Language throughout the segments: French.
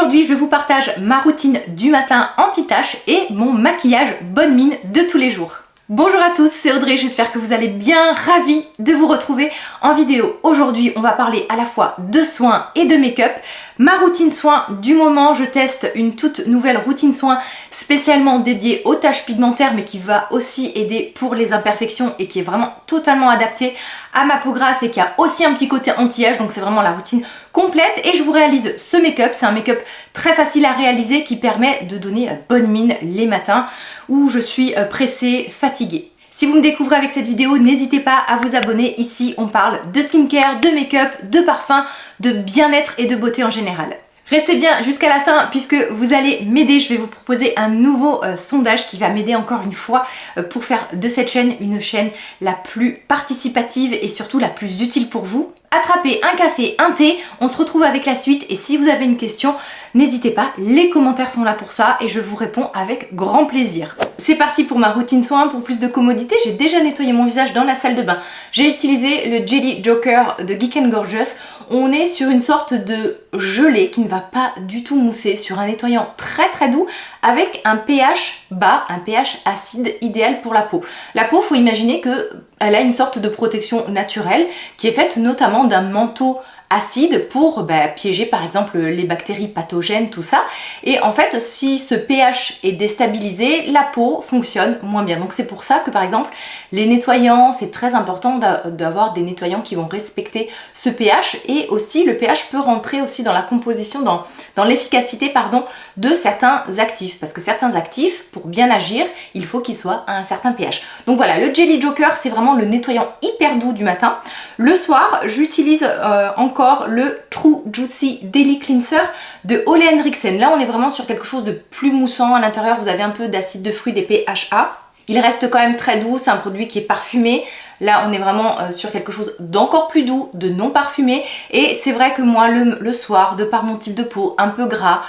Aujourd'hui, je vous partage ma routine du matin anti-taches et mon maquillage bonne mine de tous les jours. Bonjour à tous, c'est Audrey, j'espère que vous allez bien, ravie de vous retrouver en vidéo. Aujourd'hui, on va parler à la fois de soins et de make-up. Ma routine soins du moment, je teste une toute nouvelle routine soins spécialement dédiée aux taches pigmentaires mais qui va aussi aider pour les imperfections et qui est vraiment totalement adaptée à ma peau grasse et qui a aussi un petit côté anti-âge, donc c'est vraiment la routine complète. Et je vous réalise ce make-up, c'est un make-up très facile à réaliser qui permet de donner bonne mine les matins où je suis pressée, fatiguée. Si vous me découvrez avec cette vidéo, n'hésitez pas à vous abonner. Ici, on parle de skincare, de make-up, de parfum, de bien-être et de beauté en général. Restez bien jusqu'à la fin puisque vous allez m'aider. Je vais vous proposer un nouveau sondage qui va m'aider encore une fois pour faire de cette chaîne une chaîne la plus participative et surtout la plus utile pour vous. Attrapez un café, un thé, on se retrouve avec la suite et si vous avez une question, n'hésitez pas, les commentaires sont là pour ça et je vous réponds avec grand plaisir. C'est parti pour ma routine soin. Pour plus de commodité, j'ai déjà nettoyé mon visage dans la salle de bain. J'ai utilisé le Jelly Joker de Geek & Gorgeous. On est sur une sorte de gelée qui ne va pas du tout mousser, sur un nettoyant très doux avec un pH bas, un pH acide idéal pour la peau. La peau, faut imaginer qu'elle a une sorte de protection naturelle qui est faite notamment d'un manteau acide pour piéger par exemple les bactéries pathogènes, tout ça. Et en fait, si ce pH est déstabilisé, la peau fonctionne moins bien. Donc c'est pour ça que par exemple, les nettoyants, c'est très important d'avoir des nettoyants qui vont respecter ce pH. Et aussi, le pH peut rentrer aussi dans la composition, dans l'efficacité, pardon, de certains actifs. Parce que certains actifs, pour bien agir, il faut qu'ils soient à un certain pH. Donc voilà, le Jelly Joker, c'est vraiment le nettoyant hyper doux du matin. Le soir, j'utilise encore le True Juicy Daily Cleanser de Ole Henriksen. Là, on est vraiment sur quelque chose de plus moussant. À l'intérieur, vous avez un peu d'acide de fruits, des PHA. Il reste quand même très doux. C'est un produit qui est parfumé. Là, on est vraiment sur quelque chose d'encore plus doux, de non parfumé. Et c'est vrai que moi, le soir, de par mon type de peau un peu gras,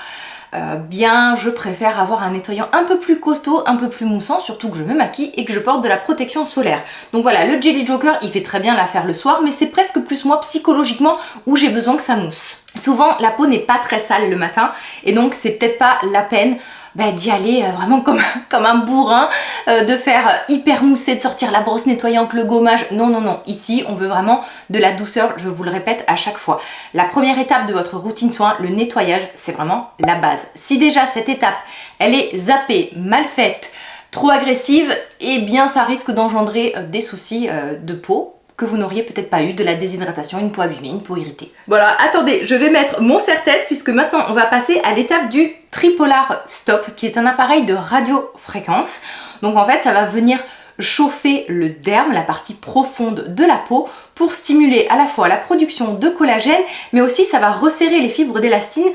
je préfère avoir un nettoyant un peu plus costaud, un peu plus moussant, surtout que je me maquille et que je porte de la protection solaire. Donc voilà, le Jelly Joker, il fait très bien l'affaire le soir, mais c'est presque plus moi psychologiquement où j'ai besoin que ça mousse. Souvent, la peau n'est pas très sale le matin et donc c'est peut-être pas la peine d'y aller vraiment comme un bourrin, de faire hyper mousser, de sortir la brosse nettoyante, le gommage. Non. Ici, on veut vraiment de la douceur, je vous le répète à chaque fois. La première étape de votre routine soin, le nettoyage, c'est vraiment la base. Si déjà cette étape, elle est zappée, mal faite, trop agressive, eh bien ça risque d'engendrer des soucis de peau que vous n'auriez peut-être pas eu, de la déshydratation, une peau abîmée, une peau irritée. Voilà, attendez, je vais mettre mon serre-tête puisque maintenant on va passer à l'étape du Tripolar Stop qui est un appareil de radiofréquence. Donc en fait, ça va venir chauffer le derme, la partie profonde de la peau pour stimuler à la fois la production de collagène mais aussi ça va resserrer les fibres d'élastine,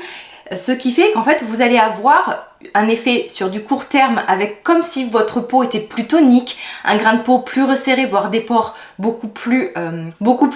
ce qui fait qu'en fait vous allez avoir un effet sur du court terme avec comme si votre peau était plus tonique, un grain de peau plus resserré, voire des pores beaucoup plus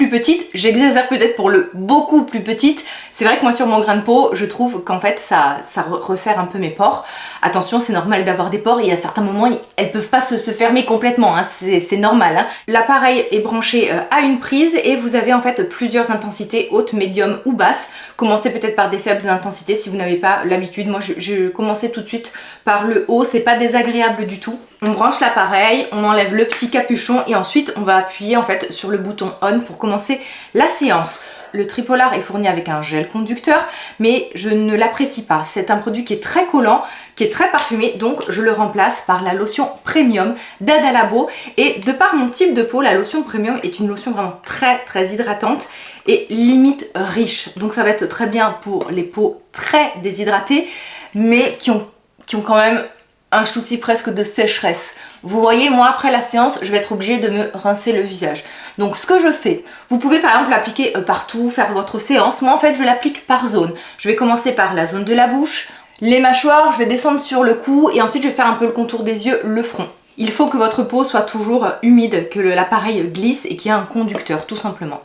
petites. J'exagère peut-être pour le beaucoup plus petite. C'est vrai que moi sur mon grain de peau, je trouve qu'en fait ça resserre un peu mes pores. Attention, c'est normal d'avoir des pores et à certains moments, elles peuvent pas se fermer complètement, hein. C'est normal. Hein. L'appareil est branché à une prise et vous avez en fait plusieurs intensités, hautes, médium ou basses. Commencez peut-être par des faibles intensités si vous n'avez pas l'habitude. Moi, je commençais tout de suite par le haut, c'est pas désagréable du tout. On branche l'appareil, on enlève le petit capuchon et ensuite on va appuyer en fait sur le bouton on pour commencer la séance. Le Tripolar est fourni avec un gel conducteur mais je ne l'apprécie pas. C'est un produit qui est très collant, qui est très parfumé, donc je le remplace par la lotion premium d'Ada Labo. Et de par mon type de peau, la lotion premium est une lotion vraiment très hydratante et limite riche. Donc ça va être très bien pour les peaux très déshydratées mais qui ont quand même un souci presque de sécheresse. Vous voyez, moi après la séance, je vais être obligée de me rincer le visage. Donc ce que je fais, vous pouvez par exemple l'appliquer partout, faire votre séance. Moi en fait, je l'applique par zone. Je vais commencer par la zone de la bouche, les mâchoires, je vais descendre sur le cou et ensuite je vais faire un peu le contour des yeux, le front. Il faut que votre peau soit toujours humide, que l'appareil glisse et qu'il y ait un conducteur tout simplement.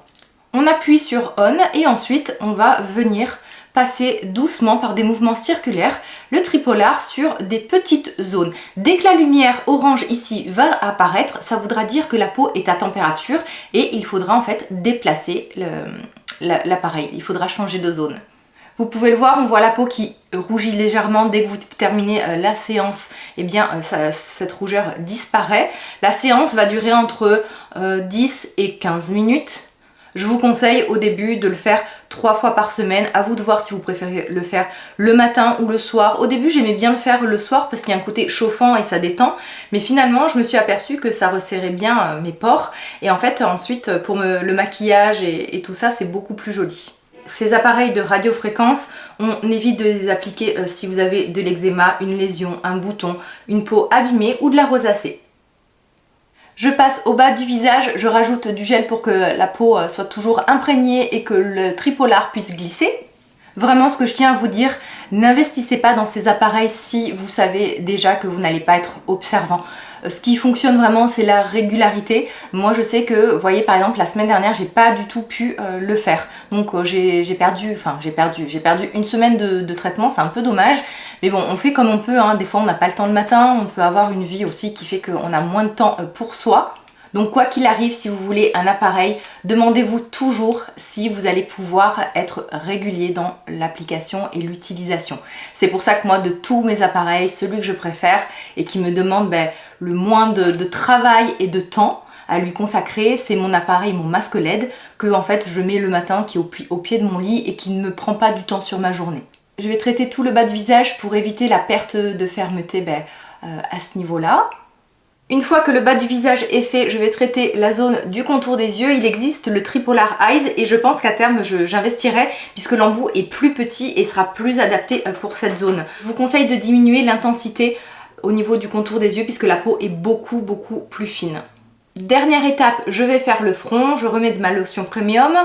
On appuie sur on et ensuite on va venir passer doucement par des mouvements circulaires le Tripolar sur des petites zones. Dès que la lumière orange ici va apparaître, ça voudra dire que la peau est à température et il faudra en fait déplacer l'appareil, il faudra changer de zone. Vous pouvez le voir, on voit la peau qui rougit légèrement. Dès que vous terminez la séance, eh bien cette rougeur disparaît. La séance va durer entre 10 et 15 minutes. Je vous conseille au début de le faire 3 fois par semaine. À vous de voir si vous préférez le faire le matin ou le soir. Au début, j'aimais bien le faire le soir parce qu'il y a un côté chauffant et ça détend. Mais finalement, je me suis aperçue que ça resserrait bien mes pores. Et en fait, ensuite, pour le maquillage et tout ça, c'est beaucoup plus joli. Ces appareils de radiofréquence, on évite de les appliquer si vous avez de l'eczéma, une lésion, un bouton, une peau abîmée ou de la rosacée. Je passe au bas du visage, je rajoute du gel pour que la peau soit toujours imprégnée et que le tripolar puisse glisser. Vraiment, ce que je tiens à vous dire, n'investissez pas dans ces appareils si vous savez déjà que vous n'allez pas être observant. Ce qui fonctionne vraiment, c'est la régularité. Moi, je sais que, vous voyez, par exemple, la semaine dernière, j'ai pas du tout pu le faire. Donc, j'ai perdu une semaine de traitement, c'est un peu dommage. Mais bon, on fait comme on peut, hein. Des fois, on n'a pas le temps le matin, on peut avoir une vie aussi qui fait qu'on a moins de temps pour soi. Donc quoi qu'il arrive, si vous voulez un appareil, demandez-vous toujours si vous allez pouvoir être régulier dans l'application et l'utilisation. C'est pour ça que moi, de tous mes appareils, celui que je préfère et qui me demande le moins de travail et de temps à lui consacrer, c'est mon appareil, mon masque LED, que en fait je mets le matin, qui est au pied de mon lit et qui ne me prend pas du temps sur ma journée. Je vais traiter tout le bas du visage pour éviter la perte de fermeté à ce niveau-là. Une fois que le bas du visage est fait, je vais traiter la zone du contour des yeux. Il existe le Tripolar Eyes et je pense qu'à terme j'investirai puisque l'embout est plus petit et sera plus adapté pour cette zone. Je vous conseille de diminuer l'intensité au niveau du contour des yeux puisque la peau est beaucoup plus fine. Dernière étape, je vais faire le front. Je remets de ma lotion premium.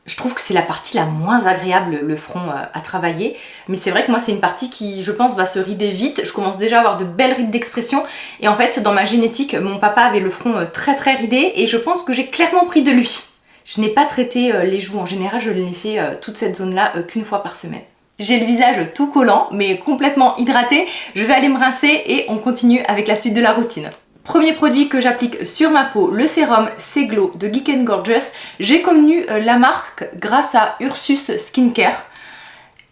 Je trouve que c'est la partie la moins agréable, le front, à travailler. Mais c'est vrai que moi, c'est une partie qui, je pense, va se rider vite. Je commence déjà à avoir de belles rides d'expression. Et en fait, dans ma génétique, mon papa avait le front très ridé. Et je pense que j'ai clairement pris de lui. Je n'ai pas traité les joues. En général, je l'ai fait toute cette zone-là qu'une fois par semaine. J'ai le visage tout collant, mais complètement hydraté. Je vais aller me rincer et on continue avec la suite de la routine. Premier produit que j'applique sur ma peau, le sérum C-Glow de Geek & Gorgeous. J'ai connu la marque grâce à Ursus Skincare.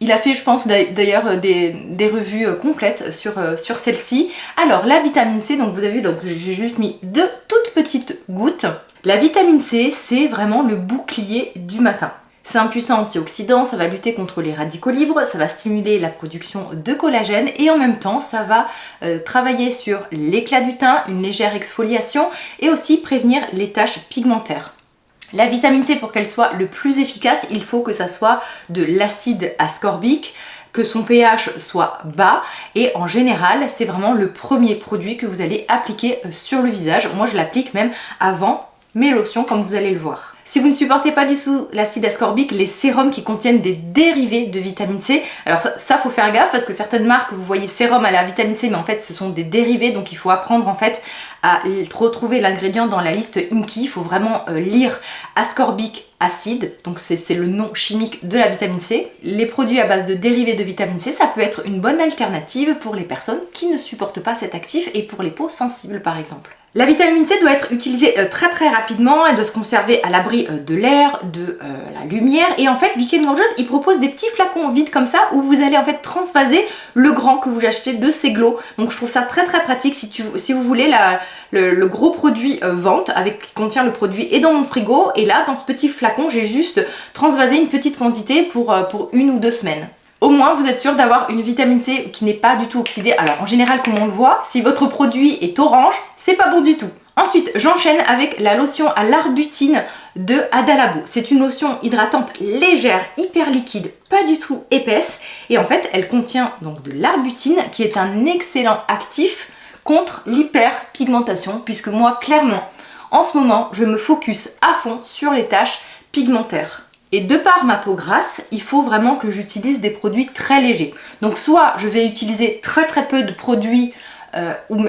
Il a fait, je pense d'ailleurs, des revues complètes sur celle-ci. Alors, la vitamine C, donc vous avez vu, donc j'ai juste mis 2 toutes petites gouttes. La vitamine C, c'est vraiment le bouclier du matin. C'est un puissant antioxydant, ça va lutter contre les radicaux libres, ça va stimuler la production de collagène et en même temps ça va travailler sur l'éclat du teint, une légère exfoliation et aussi prévenir les taches pigmentaires. La vitamine C, pour qu'elle soit le plus efficace, il faut que ça soit de l'acide ascorbique, que son pH soit bas et en général c'est vraiment le premier produit que vous allez appliquer sur le visage. Moi je l'applique même avant mes lotions comme vous allez le voir. Si vous ne supportez pas du tout l'acide ascorbique, les sérums qui contiennent des dérivés de vitamine C, alors ça faut faire gaffe parce que certaines marques, vous voyez sérum à la vitamine C, mais en fait ce sont des dérivés, donc il faut apprendre en fait à retrouver l'ingrédient dans la liste INCI. Il faut vraiment lire ascorbique acide, donc c'est le nom chimique de la vitamine C. Les produits à base de dérivés de vitamine C, ça peut être une bonne alternative pour les personnes qui ne supportent pas cet actif et pour les peaux sensibles par exemple. La vitamine C doit être utilisée très rapidement, elle doit se conserver à l'abri de l'air, de la lumière et en fait Geek & Gorgeous il propose des petits flacons vides comme ça où vous allez en fait transvaser le grand que vous achetez de C-Glow. Donc je trouve ça très pratique si vous voulez le gros produit vente qui contient le produit est dans mon frigo et là dans ce petit flacon j'ai juste transvasé une petite quantité pour 1 ou 2 semaines. Au moins vous êtes sûr d'avoir une vitamine C qui n'est pas du tout oxydée. Alors en général comme on le voit, si votre produit est orange, c'est pas bon du tout. Ensuite j'enchaîne avec la lotion à l'arbutine de Adalabo. C'est une lotion hydratante légère, hyper liquide, pas du tout épaisse et en fait elle contient donc de l'arbutine qui est un excellent actif contre l'hyperpigmentation puisque moi clairement en ce moment je me focus à fond sur les taches pigmentaires. Et de par ma peau grasse, il faut vraiment que j'utilise des produits très légers. Donc soit je vais utiliser très peu de produits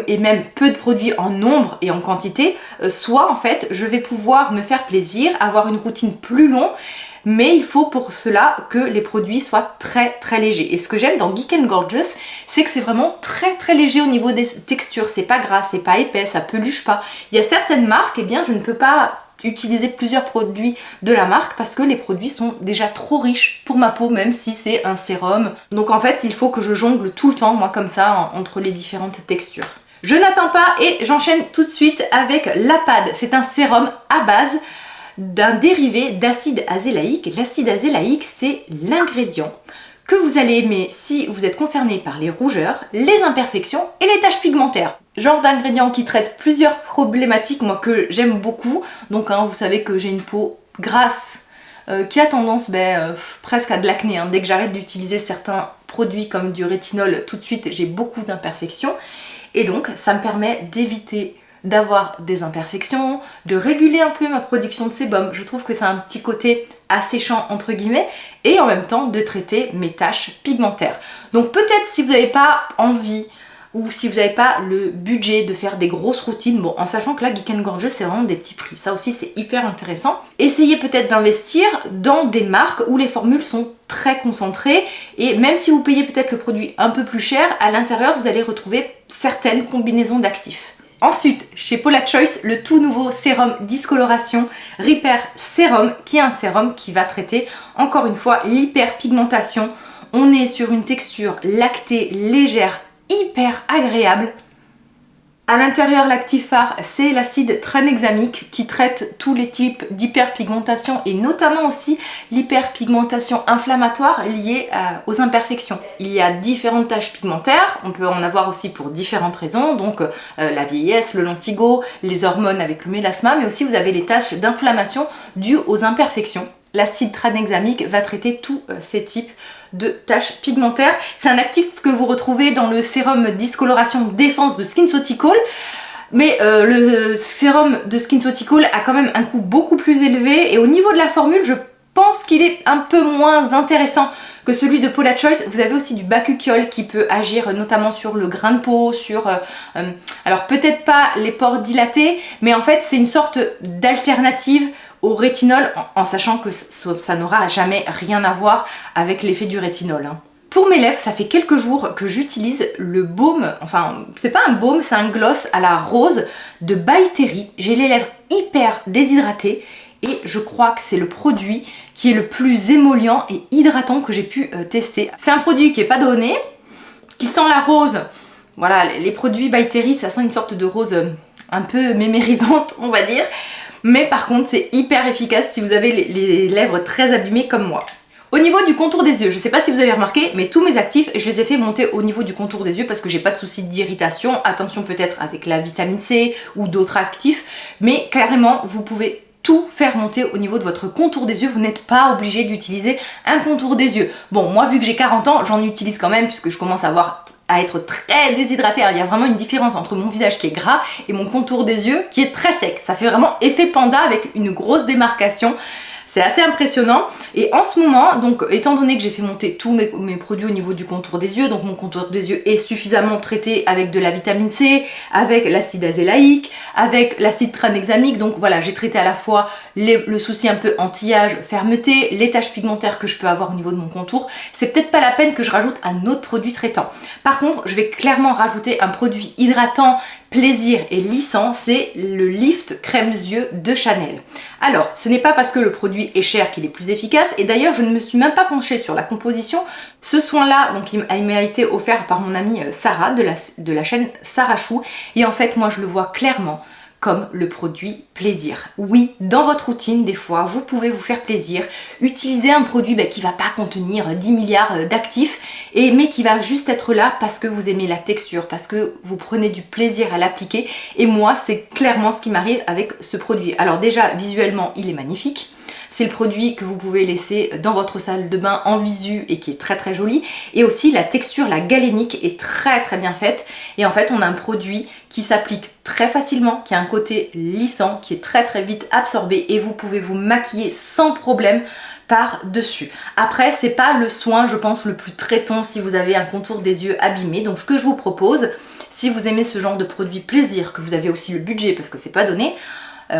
et même peu de produits en nombre et en quantité, soit en fait je vais pouvoir me faire plaisir, avoir une routine plus longue, mais il faut pour cela que les produits soient très légers. Et ce que j'aime dans Geek & Gorgeous, c'est que c'est vraiment très léger au niveau des textures. C'est pas gras, c'est pas épais, ça peluche pas. Il y a certaines marques, eh bien je ne peux pas utiliser plusieurs produits de la marque parce que les produits sont déjà trop riches pour ma peau, même si c'est un sérum. Donc en fait, il faut que je jongle tout le temps, moi comme ça, entre les différentes textures. Je n'attends pas et j'enchaîne tout de suite avec l'Apad. C'est un sérum à base d'un dérivé d'acide azélaïque. L'acide azélaïque, c'est l'ingrédient que vous allez aimer si vous êtes concerné par les rougeurs, les imperfections et les taches pigmentaires. Genre d'ingrédient qui traite plusieurs problématiques, moi que j'aime beaucoup. Donc vous savez que j'ai une peau grasse qui a tendance presque à de l'acné. Dès que j'arrête d'utiliser certains produits comme du rétinol, tout de suite j'ai beaucoup d'imperfections. Et donc ça me permet d'éviter d'avoir des imperfections, de réguler un peu ma production de sébum. Je trouve que c'est un petit côté asséchant entre guillemets et en même temps de traiter mes taches pigmentaires. Donc peut-être si vous n'avez pas envie ou si vous n'avez pas le budget de faire des grosses routines, bon en sachant que là Geek & Gorgeous c'est vraiment des petits prix, ça aussi c'est hyper intéressant. Essayez peut-être d'investir dans des marques où les formules sont très concentrées et même si vous payez peut-être le produit un peu plus cher, à l'intérieur vous allez retrouver certaines combinaisons d'actifs. Ensuite, chez Paula Choice, le tout nouveau sérum discoloration Repair Sérum, qui est un sérum qui va traiter, encore une fois, l'hyperpigmentation. On est sur une texture lactée, légère, hyper agréable. À l'intérieur, l'actif phare, c'est l'acide tranexamique qui traite tous les types d'hyperpigmentation et notamment aussi l'hyperpigmentation inflammatoire liée aux imperfections. Il y a différentes taches pigmentaires, on peut en avoir aussi pour différentes raisons, donc la vieillesse, le lentigo, les hormones avec le mélasma, mais aussi vous avez les taches d'inflammation dues aux imperfections. L'acide tranexamique va traiter tous ces types de taches pigmentaires. C'est un actif que vous retrouvez dans le sérum discoloration défense de SkinCeutical. Mais le sérum de SkinCeutical a quand même un coût beaucoup plus élevé. Et au niveau de la formule, je pense qu'il est un peu moins intéressant que celui de Paula Choice. Vous avez aussi du bakuchiol qui peut agir notamment sur le grain de peau, sur... alors peut-être pas les pores dilatés, mais en fait c'est une sorte d'alternative au rétinol, en sachant que ça n'aura jamais rien à voir avec l'effet du rétinol. Pour mes lèvres, ça fait quelques jours que j'utilise le baume, enfin c'est pas un baume, c'est un gloss à la rose de By Terry. J'ai les lèvres hyper déshydratées et je crois que c'est le produit qui est le plus émollient et hydratant que j'ai pu tester. C'est un produit qui est pas donné, qui sent la rose. Voilà, les produits By Terry, ça sent une sorte de rose un peu mémérisante, on va dire. Mais par contre c'est hyper efficace si vous avez les lèvres très abîmées comme moi. Au niveau du contour des yeux, je sais pas si vous avez remarqué, mais tous mes actifs, je les ai fait monter au niveau du contour des yeux parce que j'ai pas de souci d'irritation. Attention peut-être avec la vitamine C ou d'autres actifs, mais carrément vous pouvez tout faire monter au niveau de votre contour des yeux. Vous n'êtes pas obligé d'utiliser un contour des yeux. Bon, moi vu que j'ai 40 ans, j'en utilise quand même puisque je commence à être très déshydratée. Alors, il y a vraiment une différence entre mon visage qui est gras et mon contour des yeux qui est très sec. Ça fait vraiment effet panda avec une grosse démarcation. C'est assez impressionnant. Et en ce moment, donc étant donné que j'ai fait monter tous mes produits au niveau du contour des yeux, donc mon contour des yeux est suffisamment traité avec de la vitamine C, avec l'acide azélaïque, avec l'acide tranexamique. Donc voilà, j'ai traité à la fois le souci un peu anti-âge, fermeté, les taches pigmentaires que je peux avoir au niveau de mon contour. C'est peut-être pas la peine que je rajoute un autre produit traitant. Par contre, je vais clairement rajouter un produit hydratant, plaisir et lissant, c'est le Lift Crème Yeux de Chanel. Alors, ce n'est pas parce que le produit est cher qu'il est plus efficace, et d'ailleurs je ne me suis même pas penchée sur la composition. Ce soin-là, donc il m'a été offert par mon amie Sarah de la chaîne Sarah Chou, et en fait moi je le vois clairement comme le produit plaisir. Oui, dans votre routine, des fois, vous pouvez vous faire plaisir, utiliser un produit qui va pas contenir 10 milliards d'actifs, mais qui va juste être là parce que vous aimez la texture, parce que vous prenez du plaisir à l'appliquer. Et moi, c'est clairement ce qui m'arrive avec ce produit. Alors déjà, visuellement, il est magnifique. C'est le produit que vous pouvez laisser dans votre salle de bain en visu et qui est très très joli. Et aussi la texture, la galénique est très très bien faite. Et en fait on a un produit qui s'applique très facilement, qui a un côté lissant, qui est très très vite absorbé et vous pouvez vous maquiller sans problème par-dessus. Après, c'est pas le soin, je pense, le plus traitant si vous avez un contour des yeux abîmé. Donc ce que je vous propose, si vous aimez ce genre de produit plaisir, que vous avez aussi le budget parce que c'est pas donné,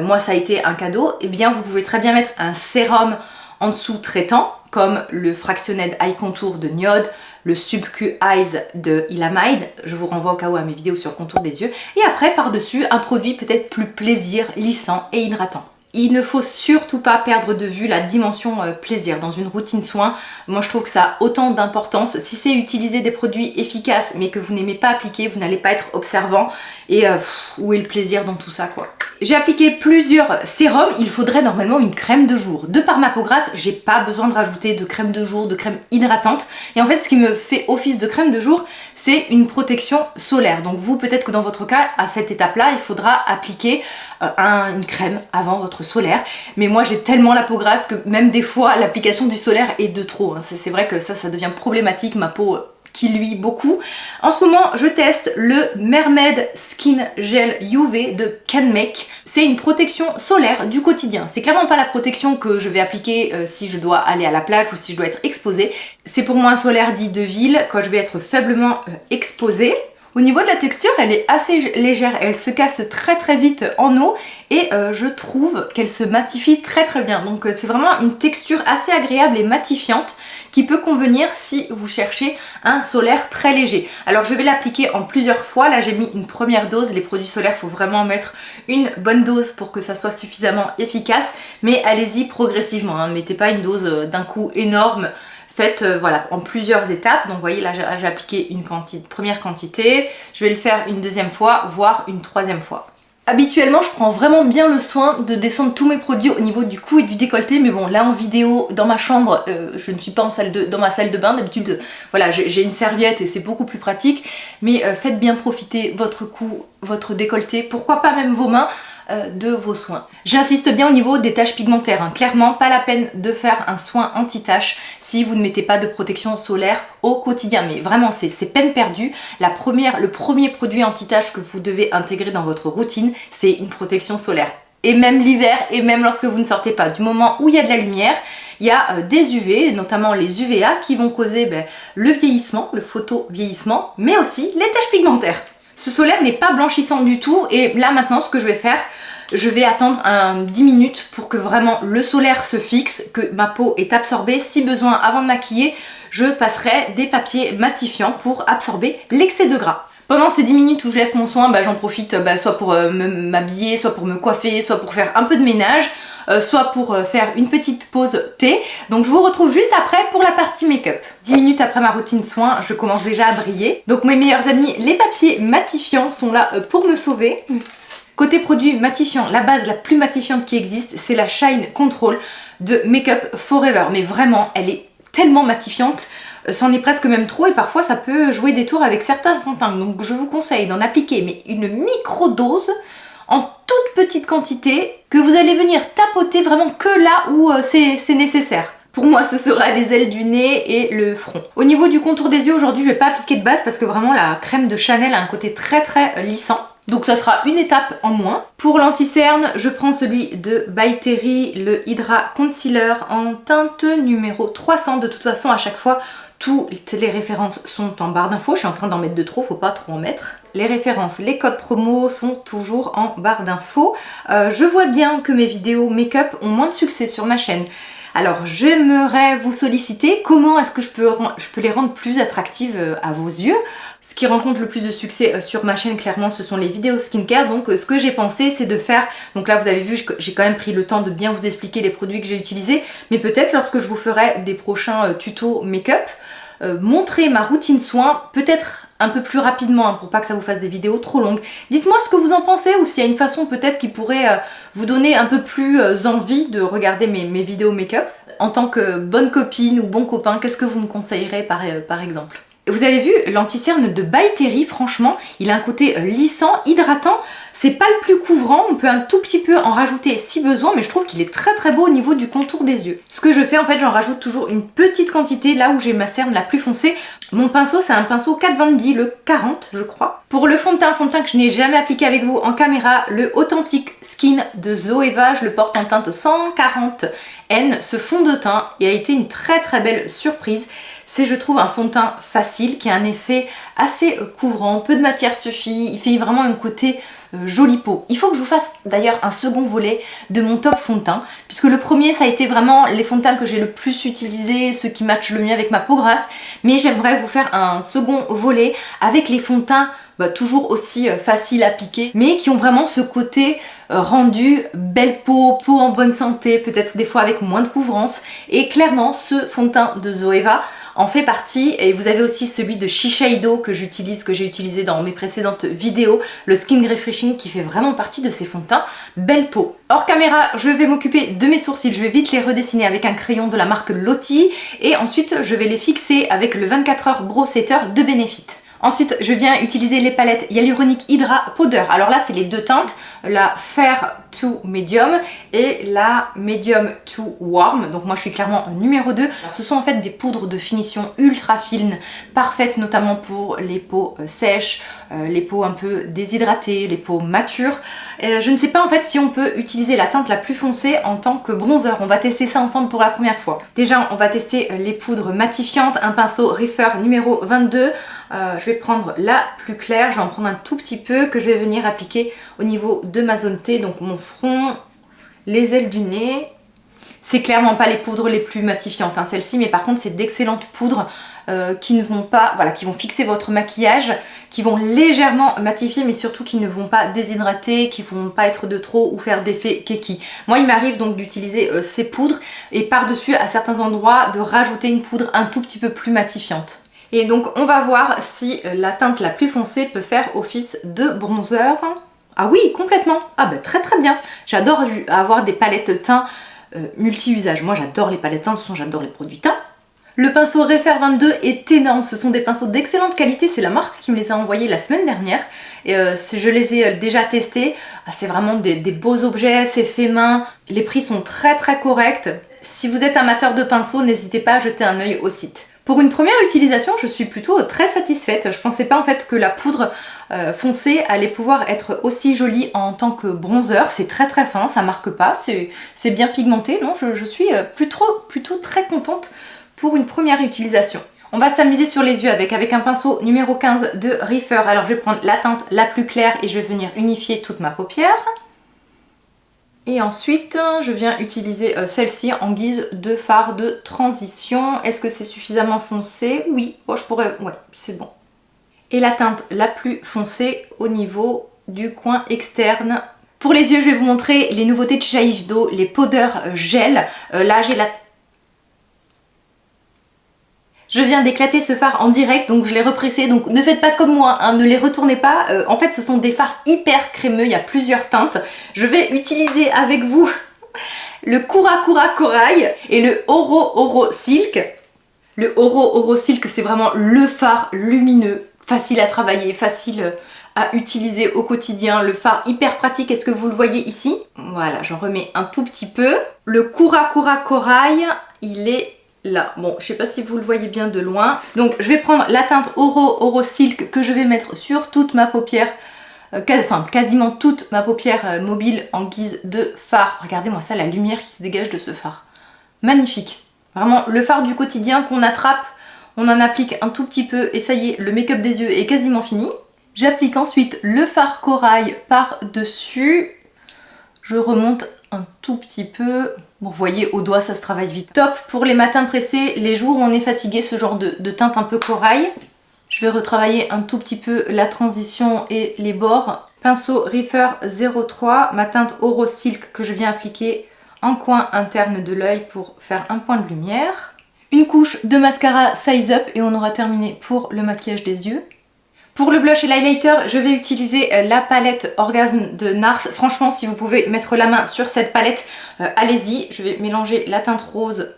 moi ça a été un cadeau, et bien vous pouvez très bien mettre un sérum en dessous traitant, comme le Fractioned Eye Contour de Niod, le Subcu Eyes de Ilamide, je vous renvoie au cas où à mes vidéos sur le contour des yeux, et après par-dessus un produit peut-être plus plaisir, lissant et hydratant. Il ne faut surtout pas perdre de vue la dimension plaisir dans une routine soin. Moi je trouve que ça a autant d'importance. Si c'est utiliser des produits efficaces mais que vous n'aimez pas appliquer, vous n'allez pas être observant. Et où est le plaisir dans tout ça quoi. J'ai appliqué plusieurs sérums, il faudrait normalement une crème de jour. De par ma peau grasse, j'ai pas besoin de rajouter de crème de jour, de crème hydratante. Et en fait, ce qui me fait office de crème de jour, c'est une protection solaire. Donc vous, peut-être que dans votre cas, à cette étape-là, il faudra appliquer une crème avant votre solaire. Mais moi, j'ai tellement la peau grasse que même des fois, l'application du solaire est de trop. C'est vrai que ça devient problématique, ma peau qui luit beaucoup. En ce moment, je teste le Mermaid Skin Gel UV de CanMake. C'est une protection solaire du quotidien. C'est clairement pas la protection que je vais appliquer si je dois aller à la plage ou si je dois être exposée. C'est pour moi un solaire dit de ville quand je vais être faiblement exposée. Au niveau de la texture, elle est assez légère, elle se casse très vite en eau et je trouve qu'elle se matifie très bien. Donc c'est vraiment une texture assez agréable et matifiante qui peut convenir si vous cherchez un solaire très léger. Alors je vais l'appliquer en plusieurs fois, là j'ai mis une première dose, les produits solaires il faut vraiment mettre une bonne dose pour que ça soit suffisamment efficace, mais allez-y progressivement, ne mettez pas une dose d'un coup énorme. Faites voilà, en plusieurs étapes. Donc vous voyez là j'ai appliqué une première quantité, je vais le faire une deuxième fois, voire une troisième fois. Habituellement je prends vraiment bien le soin de descendre tous mes produits au niveau du cou et du décolleté, mais bon là en vidéo dans ma chambre, je ne suis pas dans ma salle de bain, d'habitude voilà j'ai une serviette et c'est beaucoup plus pratique, mais faites bien profiter votre cou, votre décolleté, pourquoi pas même vos mains de vos soins. J'insiste bien au niveau des taches pigmentaires, hein. Clairement pas la peine de faire un soin anti-taches si vous ne mettez pas de protection solaire au quotidien, mais vraiment c'est peine perdue. Le premier produit anti-taches que vous devez intégrer dans votre routine, c'est une protection solaire. Et même l'hiver, et même lorsque vous ne sortez pas, du moment où il y a de la lumière, il y a des UV, notamment les UVA, qui vont causer le vieillissement, le photo-vieillissement, mais aussi les taches pigmentaires. Ce solaire n'est pas blanchissant du tout et là maintenant ce que je vais faire, je vais attendre 10 minutes pour que vraiment le solaire se fixe, que ma peau est absorbée. Si besoin, avant de maquiller, je passerai des papiers matifiants pour absorber l'excès de gras. Pendant ces 10 minutes où je laisse mon soin, j'en profite soit pour m'habiller, soit pour me coiffer, soit pour faire un peu de ménage, soit pour faire une petite pause thé. Donc je vous retrouve juste après pour la partie make-up. 10 minutes après ma routine soin, je commence déjà à briller. Donc mes meilleurs amis, les papiers matifiants sont là pour me sauver. Côté produit matifiant, la base la plus matifiante qui existe, c'est la Shine Control de Makeup Forever. Mais vraiment, elle est tellement matifiante, c'en est presque même trop et parfois ça peut jouer des tours avec certains fond de teint. Donc je vous conseille d'en appliquer mais une micro-dose en toute petite quantité que vous allez venir tapoter vraiment que là où c'est nécessaire. Pour moi, ce sera les ailes du nez et le front. Au niveau du contour des yeux, aujourd'hui, je vais pas appliquer de base parce que vraiment la crème de Chanel a un côté très lissant. Donc ça sera une étape en moins. Pour l'anti-cerne, je prends celui de By Terry, le Hydra Concealer en teinte numéro 300. De toute façon, à chaque fois, toutes les références sont en barre d'infos. Je suis en train d'en mettre de trop, faut pas trop en mettre. Les références, les codes promo sont toujours en barre d'infos. Je vois bien que mes vidéos make-up ont moins de succès sur ma chaîne. Alors j'aimerais vous solliciter comment est-ce que je peux les rendre plus attractives à vos yeux. Ce qui rencontre le plus de succès sur ma chaîne clairement ce sont les vidéos skincare. Donc ce que j'ai pensé c'est de faire, donc là vous avez vu j'ai quand même pris le temps de bien vous expliquer les produits que j'ai utilisés, mais peut-être lorsque je vous ferai des prochains tutos make-up, montrer ma routine soin, peut-être un peu plus rapidement pour pas que ça vous fasse des vidéos trop longues. Dites-moi ce que vous en pensez ou s'il y a une façon peut-être qui pourrait vous donner un peu plus envie de regarder mes vidéos make-up. En tant que bonne copine ou bon copain, qu'est-ce que vous me conseillerez par exemple ? Vous avez vu, l'anti-cerne de By Terry, franchement, il a un côté lissant, hydratant. C'est pas le plus couvrant, on peut un tout petit peu en rajouter si besoin, mais je trouve qu'il est très beau au niveau du contour des yeux. Ce que je fais, en fait, j'en rajoute toujours une petite quantité là où j'ai ma cerne la plus foncée. Mon pinceau, c'est un pinceau Kat Von D, le 40, je crois. Pour le fond de teint que je n'ai jamais appliqué avec vous en caméra, le Authentic Skin de Zoeva, je le porte en teinte 140N. Ce fond de teint a été une très belle surprise. C'est, je trouve, un fond de teint facile qui a un effet assez couvrant, peu de matière suffit, il fait vraiment un côté jolie peau. Il faut que je vous fasse d'ailleurs un second volet de mon top fond de teint, puisque le premier ça a été vraiment les fonds de teint que j'ai le plus utilisé, ceux qui matchent le mieux avec ma peau grasse, mais j'aimerais vous faire un second volet avec les fonds de teint toujours aussi faciles à appliquer, mais qui ont vraiment ce côté rendu belle peau, peau en bonne santé, peut-être des fois avec moins de couvrance. Et clairement, ce fond de teint de Zoeva en fait partie. Et vous avez aussi celui de Shiseido que j'ai utilisé dans mes précédentes vidéos, le Skin Refreshing, qui fait vraiment partie de ces fonds de teint belle peau. Hors caméra, je vais m'occuper de mes sourcils, je vais vite les redessiner avec un crayon de la marque Lottie et ensuite je vais les fixer avec le 24h Brow Setter de Benefit. Ensuite, je viens utiliser les palettes Hyaluronic Hydra Powder. Alors là, c'est les deux teintes, la Fair to Medium et la Medium to Warm. Donc moi, je suis clairement numéro 2. Alors, ce sont en fait des poudres de finition ultra fines, parfaites notamment pour les peaux sèches, les peaux un peu déshydratées, les peaux matures. Je ne sais pas en fait si on peut utiliser la teinte la plus foncée en tant que bronzer. On va tester ça ensemble pour la première fois. Déjà, on va tester les poudres matifiantes, un pinceau Refer numéro 22. Je vais prendre la plus claire, je vais en prendre un tout petit peu que je vais venir appliquer au niveau de ma zone T, donc mon front, les ailes du nez. C'est clairement pas les poudres les plus matifiantes, hein, celles-ci, mais par contre c'est d'excellentes poudres qui ne vont pas, voilà, qui vont fixer votre maquillage, qui vont légèrement matifier, mais surtout qui ne vont pas déshydrater, qui vont pas être de trop ou faire d'effet keki. Moi, il m'arrive donc d'utiliser ces poudres et par-dessus, à certains endroits, de rajouter une poudre un tout petit peu plus matifiante. Et donc on va voir si la teinte la plus foncée peut faire office de bronzer. Ah oui, complètement. Ah bah très très bien. J'adore avoir des palettes teint multi-usage. Moi j'adore les palettes teint, de toute façon j'adore les produits teint. Le pinceau Refer 22 est énorme, ce sont des pinceaux d'excellente qualité, c'est la marque qui me les a envoyés la semaine dernière. Et je les ai déjà testés, c'est vraiment des beaux objets, c'est fait main, les prix sont très très corrects. Si vous êtes amateur de pinceaux, n'hésitez pas à jeter un œil au site. Pour une première utilisation, je suis plutôt très satisfaite. Je pensais pas en fait que la poudre foncée allait pouvoir être aussi jolie en tant que bronzer. C'est très très fin, ça marque pas, c'est bien pigmenté. Non, je suis plutôt très contente pour une première utilisation. On va s'amuser sur les yeux avec un pinceau numéro 15 de Refer. Alors je vais prendre la teinte la plus claire et je vais venir unifier toute ma paupière. Et ensuite, je viens utiliser celle-ci en guise de fard de transition. Est-ce que c'est suffisamment foncé? Oui, oh, je pourrais... ouais, c'est bon. Et la teinte la plus foncée au niveau du coin externe. Pour les yeux, je vais vous montrer les nouveautés de Shiseido, les powder gel. Là, j'ai la... Je viens d'éclater ce fard en direct, donc je l'ai repressé, donc ne faites pas comme moi, hein, ne les retournez pas. En fait, ce sont des fards hyper crémeux, il y a plusieurs teintes. Je vais utiliser avec vous le Kura Kura Corail et le Oro Oro Silk. Le Oro Oro Silk, c'est vraiment le fard lumineux, facile à travailler, facile à utiliser au quotidien. Le fard hyper pratique, est-ce que vous le voyez ici? Voilà, j'en remets un tout petit peu. Le Kura Kura Corail, il est... là, bon, je sais pas si vous le voyez bien de loin. Donc je vais prendre la teinte Oro Silk que je vais mettre sur toute ma paupière, enfin quasiment toute ma paupière mobile en guise de fard. Regardez-moi ça, la lumière qui se dégage de ce fard. Magnifique. Vraiment le fard du quotidien qu'on attrape, on en applique un tout petit peu et ça y est, le make-up des yeux est quasiment fini. J'applique ensuite le fard corail par-dessus. Je remonte un tout petit peu. Bon, vous voyez, au doigt, ça se travaille vite. Top pour les matins pressés, les jours où on est fatigué, ce genre de teinte un peu corail. Je vais retravailler un tout petit peu la transition et les bords. Pinceau Refer 03, ma teinte Oro Silk que je viens appliquer en coin interne de l'œil pour faire un point de lumière. Une couche de mascara Size Up et on aura terminé pour le maquillage des yeux. Pour le blush et l'highlighter, je vais utiliser la palette Orgasme de NARS. Franchement, si vous pouvez mettre la main sur cette palette, allez-y. Je vais mélanger la teinte rose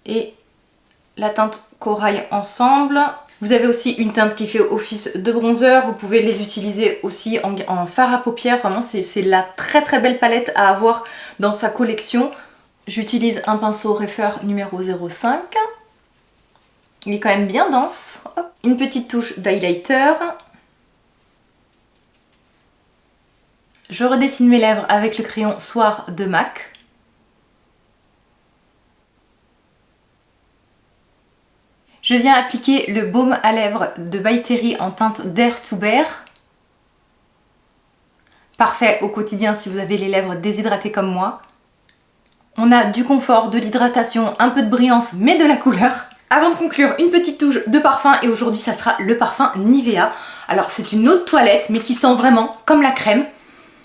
et la teinte corail ensemble. Vous avez aussi une teinte qui fait office de bronzer. Vous pouvez les utiliser aussi en fard à paupières. Vraiment, c'est la très très belle palette à avoir dans sa collection. J'utilise un pinceau Refer numéro 05. Il est quand même bien dense. Une petite touche d'highlighter. Je redessine mes lèvres avec le crayon Soir de MAC. Je viens appliquer le baume à lèvres de By Terry en teinte Dare to Bear. Parfait au quotidien si vous avez les lèvres déshydratées comme moi. On a du confort, de l'hydratation, un peu de brillance, mais de la couleur. Avant de conclure, une petite touche de parfum et aujourd'hui ça sera le parfum Nivea. Alors c'est une eau de toilette mais qui sent vraiment comme la crème.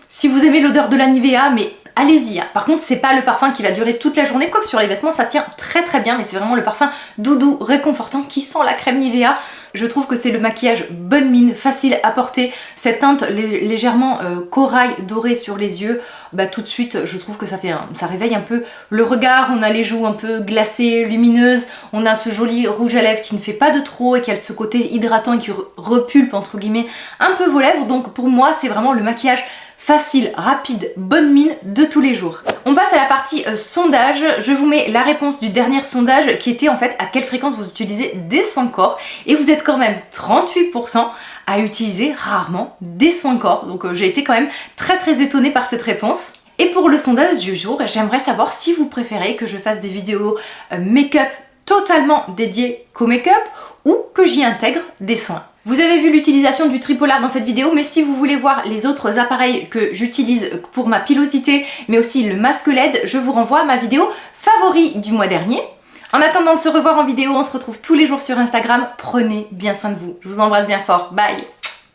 Si vous aimez l'odeur de la Nivea, mais allez-y. Par contre, c'est pas le parfum qui va durer toute la journée, quoique sur les vêtements ça tient très très bien, mais c'est vraiment le parfum doudou, réconfortant qui sent la crème Nivea. Je trouve que c'est le maquillage bonne mine, facile à porter, cette teinte légèrement corail doré sur les yeux, bah tout de suite je trouve que ça réveille un peu le regard. On a les joues un peu glacées, lumineuses, on a ce joli rouge à lèvres qui ne fait pas de trop et qui a ce côté hydratant et qui repulpe entre guillemets un peu vos lèvres. Donc pour moi c'est vraiment le maquillage facile, rapide, bonne mine de tous les jours. On passe à la partie sondage. Je vous mets la réponse du dernier sondage qui était en fait à quelle fréquence vous utilisez des soins de corps, et vous êtes quand même 38% à utiliser rarement des soins de corps. Donc j'ai été quand même très très étonnée par cette réponse. Et pour le sondage du jour, j'aimerais savoir si vous préférez que je fasse des vidéos make-up totalement dédiées qu'au make-up ou que j'y intègre des soins. Vous avez vu l'utilisation du tripolar dans cette vidéo, mais si vous voulez voir les autres appareils que j'utilise pour ma pilosité, mais aussi le masque LED, je vous renvoie à ma vidéo favori du mois dernier. En attendant de se revoir en vidéo, on se retrouve tous les jours sur Instagram. Prenez bien soin de vous. Je vous embrasse bien fort. Bye!